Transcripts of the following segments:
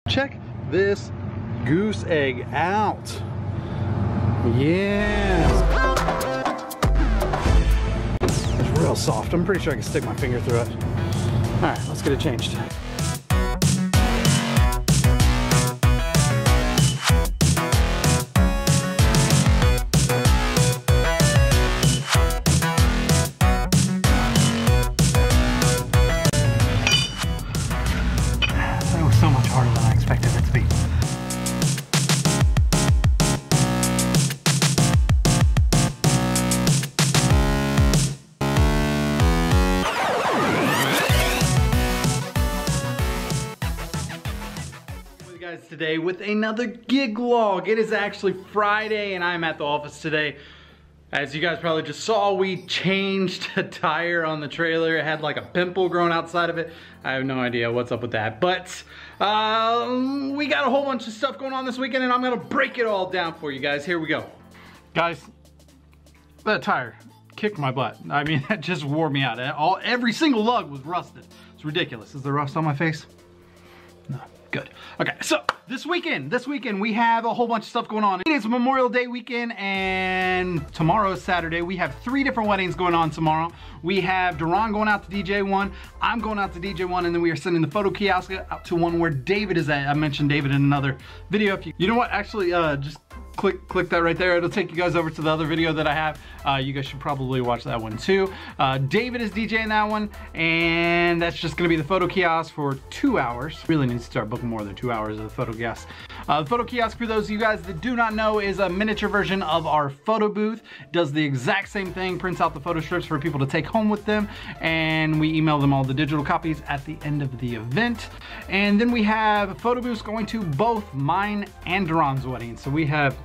Check this goose egg out. Yes. It's real soft. I'm pretty sure I can stick my finger through it. All right, let's get it changed. That was so much harder than I expected it to be. Guys, today with another gig log. It is actually Friday and I'm at the office today. As you guys probably just saw, we changed a tire on the trailer. It had like a pimple growing outside of it. I have no idea what's up with that, but we got a whole bunch of stuff going on this weekend and I'm gonna break it all down for you guys. Here we go. Guys, that tire kicked my butt. I mean, that just wore me out. Every single lug was rusted. It's ridiculous. Is there rust on my face? No. Good. Okay, so this weekend we have a whole bunch of stuff going on. It is Memorial Day weekend and tomorrow is Saturday. We have 3 different weddings going on tomorrow. We have Duran going out to DJ1, I'm going out to DJ1, and then we are sending the photo kiosk out to one where David is at. I mentioned David in another video. If you know what, actually just click that right there. It'll take you guys over to the other video that I have. You guys should probably watch that one too. David is DJing that one, and that's just gonna be the photo kiosk for 2 hours. Really need to start booking more than 2 hours of the photo kiosk. The photo kiosk, for those of you guys that do not know, is a miniature version of our photo booth. Does the exact same thing, prints out the photo strips for people to take home with them, and we email them all the digital copies at the end of the event. And then we have photo booths going to both mine and Duran's wedding. So we have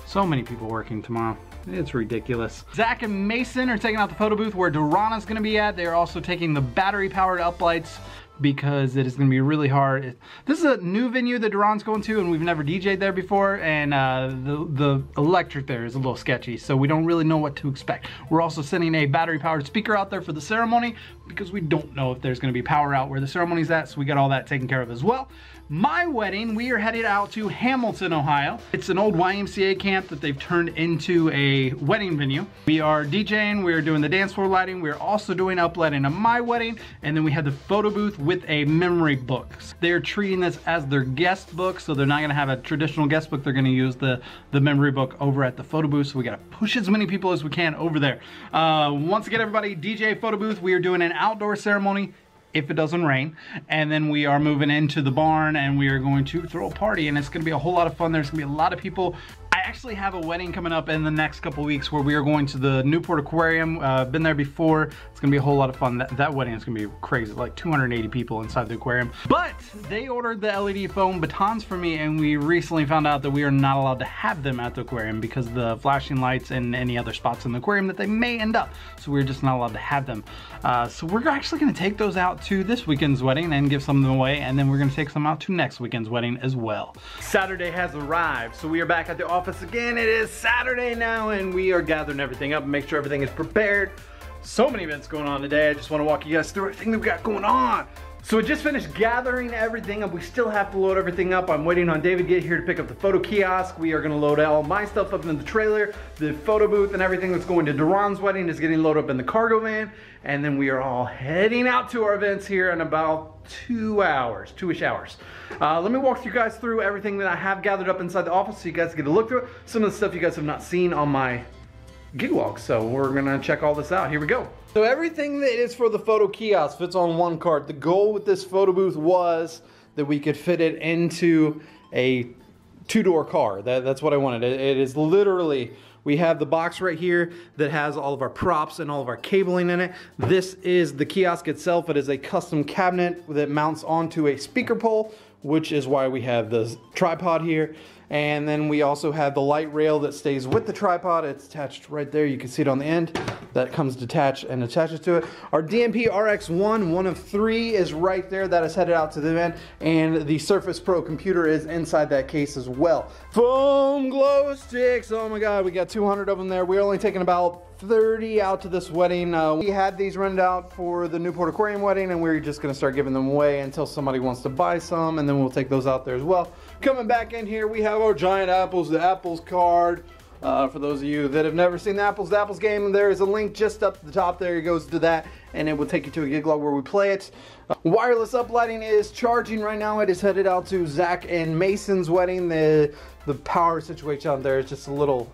so many people working tomorrow. It's ridiculous. Zach and Mason are taking out the photo booth where Durana's gonna be at. They're also taking the battery powered uplights because it is gonna be really hard. This is a new venue that Duran's going to and we've never DJ'd there before, and the electric there is a little sketchy, so we don't really know what to expect. We're also sending a battery powered speaker out there for the ceremony because we don't know if there's gonna be power out where the ceremony's at, so we got all that taken care of as well. My wedding, we are headed out to Hamilton, Ohio. It's an old YMCA camp that they've turned into a wedding venue. We are DJing, we are doing the dance floor lighting, we're also doing uplighting on my wedding, and then we have the photo booth with a memory book. They're treating this as their guest book, so they're not gonna have a traditional guest book, they're gonna use the memory book over at the photo booth, so we gotta push as many people as we can over there. Once again, everybody, DJ photo booth, we are doing an outdoor ceremony if it doesn't rain, and then we are moving into the barn and we are going to throw a party, and it's gonna be a whole lot of fun. There's gonna be a lot of people. I actually have a wedding coming up in the next couple weeks where we are going to the Newport Aquarium. Been there before. It's gonna be a whole lot of fun. That wedding is gonna be crazy, like 280 people inside the aquarium. But they ordered the LED foam batons for me, and we recently found out that we are not allowed to have them at the aquarium because of the flashing lights and any other spots in the aquarium that they may end up. So we're just not allowed to have them. So we're actually gonna take those out to this weekend's wedding and give some of them away, and then we're gonna take some out to next weekend's wedding as well. Saturday has arrived, so we are back at the office again. It is Saturday now, and we are gathering everything up and make sure everything is prepared. So many events going on today. I just want to walk you guys through everything that we got going on. So we just finished gathering everything up. We still have to load everything up. I'm waiting on David to get here to pick up the photo kiosk. We are gonna load all my stuff up in the trailer. The photo booth and everything that's going to Duran's wedding is getting loaded up in the cargo van. And then we are all heading out to our events here in about 2 hours, 2-ish hours. Let me walk you guys through everything that I have gathered up inside the office so you guys get a look through it. Some of the stuff you guys have not seen on my gig log, so we're gonna check all this out. Here we go. So everything that is for the photo kiosk fits on one cart. The goal with this photo booth was that we could fit it into a 2-door car. That's what I wanted. It is literally, we have the box right here that has all of our props and all of our cabling in it. This is the kiosk itself. It is a custom cabinet that mounts onto a speaker pole, which is why we have the tripod here. And then we also have the light rail that stays with the tripod. It's attached right there. You can see it on the end. That comes detached and attaches to it. Our DMP RX1, one of 3, is right there. That is headed out to the event. And the Surface Pro computer is inside that case as well. Foam glow sticks. Oh my God, we got 200 of them there. We're only taking about 30 out to this wedding. We had these rented out for the Newport Aquarium wedding, and we're just gonna start giving them away until somebody wants to buy some, and then we'll take those out there as well. Coming back in here, we have our giant apples, the apples card. For those of you that have never seen the Apples to Apples game, there is a link just up at the top there. It goes to that, and it will take you to a gig log where we play it. Wireless uplighting is charging right now. It is headed out to Zach and Mason's wedding. The power situation out there is just a little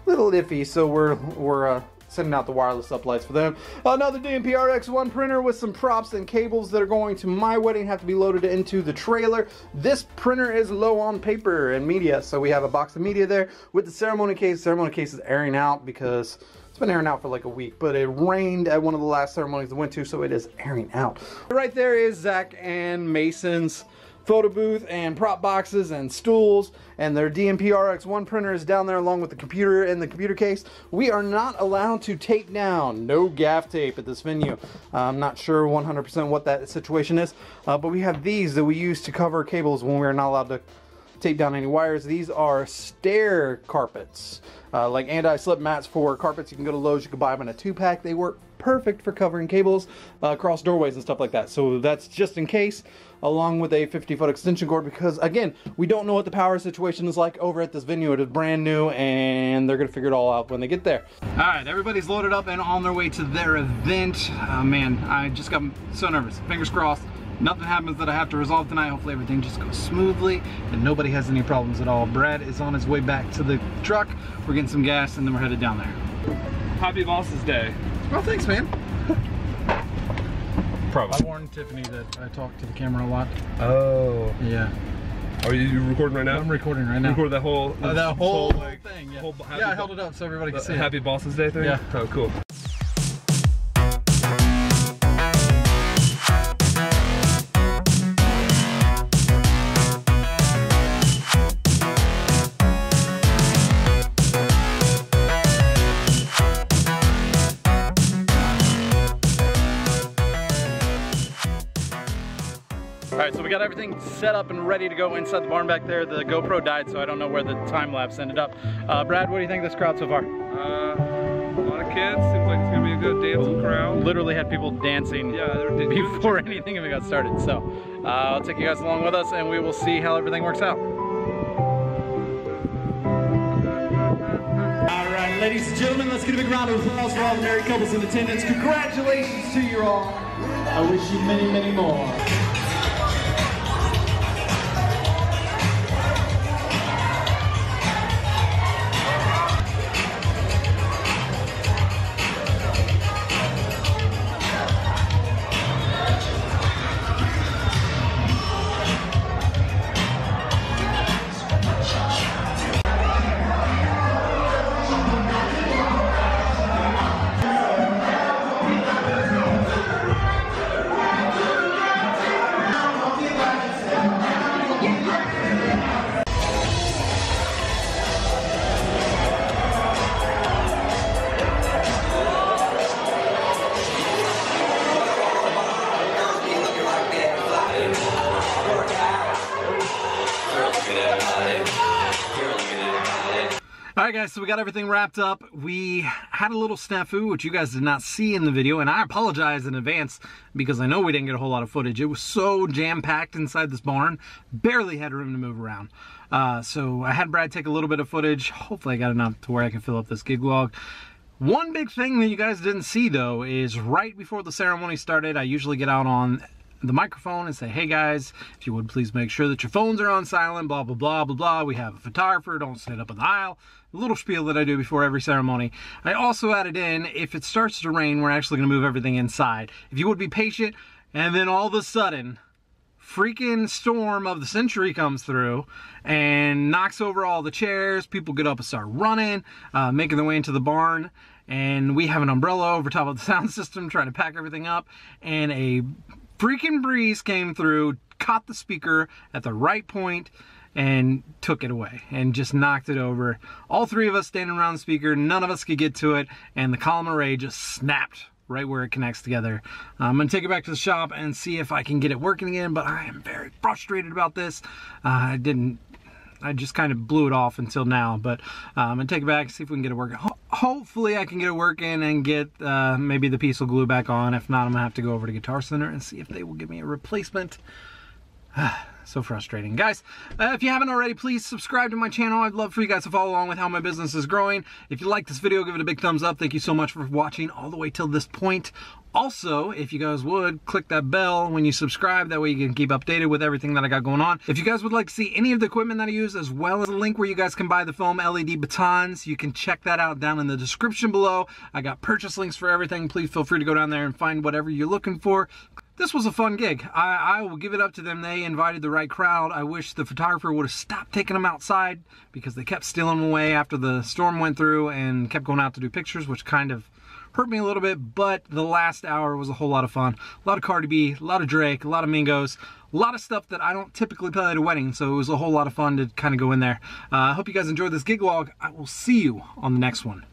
iffy, so we're sending out the wireless uplights for them. Another DMP RX1 printer with some props and cables that are going to my wedding have to be loaded into the trailer. This printer is low on paper and media, so we have a box of media there with the ceremony case. Ceremony case is airing out because it's been airing out for like a week, but it rained at one of the last ceremonies I went to, so it is airing out. Right there is Zach and Mason's photo booth and prop boxes and stools, and their DMP RX1 printer is down there along with the computer and the computer case. We are not allowed to take down, no gaff tape at this venue. I'm not sure 100% what that situation is, but we have these that we use to cover cables when we're not allowed to tape down any wires. These are stair carpets, like anti-slip mats for carpets. You can go to Lowe's, you can buy them in a 2-pack. They work perfect for covering cables across doorways and stuff like that. So that's just in case, along with a 50-foot extension cord, because again, we don't know what the power situation is like over at this venue. It is brand new, and they're gonna figure it all out when they get there. All right, everybody's loaded up and on their way to their event. Man, I just got so nervous. Fingers crossed. Nothing happens that I have to resolve tonight. Hopefully everything just goes smoothly and nobody has any problems at all. Brad is on his way back to the truck. We're getting some gas and then we're headed down there. Happy Boss's Day. Well, thanks, man. Probably. I warned Tiffany that I talk to the camera a lot. Oh. Yeah. Are you recording right now? I'm recording right now. You recorded that whole thing, yeah. Yeah, I held it up so everybody can see it. Happy Boss's Day thing? Yeah. Oh, cool. Alright, so we got everything set up and ready to go inside the barn back there. The GoPro died, so I don't know where the time lapse ended up. Brad, what do you think of this crowd so far? A lot of kids. Seems like it's gonna be a good dancing crowd. Literally had people dancing before anything even got started. So I'll take you guys along with us and we will see how everything works out. Alright, ladies and gentlemen, let's get a big round of applause for all the married couples in attendance. Congratulations to you all. I wish you many, many more. Alright guys, so we got everything wrapped up. We had a little snafu, which you guys did not see in the video, and I apologize in advance because I know we didn't get a whole lot of footage. It was so jam-packed inside this barn, barely had room to move around. So I had Brad take a little bit of footage. Hopefully I got enough to where I can fill up this gig log. One big thing that you guys didn't see though is right before the ceremony started, I usually get out on the microphone and say, hey guys, if you would please make sure that your phones are on silent, blah, blah, blah, blah, blah. We have a photographer, don't stand up in the aisle. A little spiel that I do before every ceremony. I also added in, if it starts to rain, we're actually gonna move everything inside. If you would be patient, and then all of a sudden, freaking storm of the century comes through and knocks over all the chairs. People get up and start running, making their way into the barn. And we have an umbrella over top of the sound system trying to pack everything up. And a freaking breeze came through, caught the speaker at the right point, and took it away and just knocked it over. All three of us standing around the speaker, none of us could get to it, and the column array just snapped right where it connects together. I'm gonna take it back to the shop and see if I can get it working again, but I am very frustrated about this. I just kind of blew it off until now, but I'm gonna take it back and see if we can get it working. hopefully I can get it working and get maybe the piece of glue back on. If not, I'm gonna have to go over to Guitar Center and see if they will give me a replacement. So frustrating. Guys, if you haven't already, please subscribe to my channel. I'd love for you guys to follow along with how my business is growing. If you like this video, give it a big thumbs up. Thank you so much for watching all the way till this point. Also, if you guys would, click that bell when you subscribe. That way you can keep updated with everything that I got going on. If you guys would like to see any of the equipment that I use, as well as a link where you guys can buy the foam LED batons, you can check that out down in the description below. I got purchase links for everything. Please feel free to go down there and find whatever you're looking for. This was a fun gig. I will give it up to them. They invited the right crowd. I wish the photographer would have stopped taking them outside because they kept stealing them away after the storm went through and kept going out to do pictures, which kind of hurt me a little bit, but the last hour was a whole lot of fun. A lot of Cardi B, a lot of Drake, a lot of Mingos, a lot of stuff that I don't typically play at a wedding, so it was a whole lot of fun to kind of go in there. I hope you guys enjoyed this gig log. I will see you on the next one.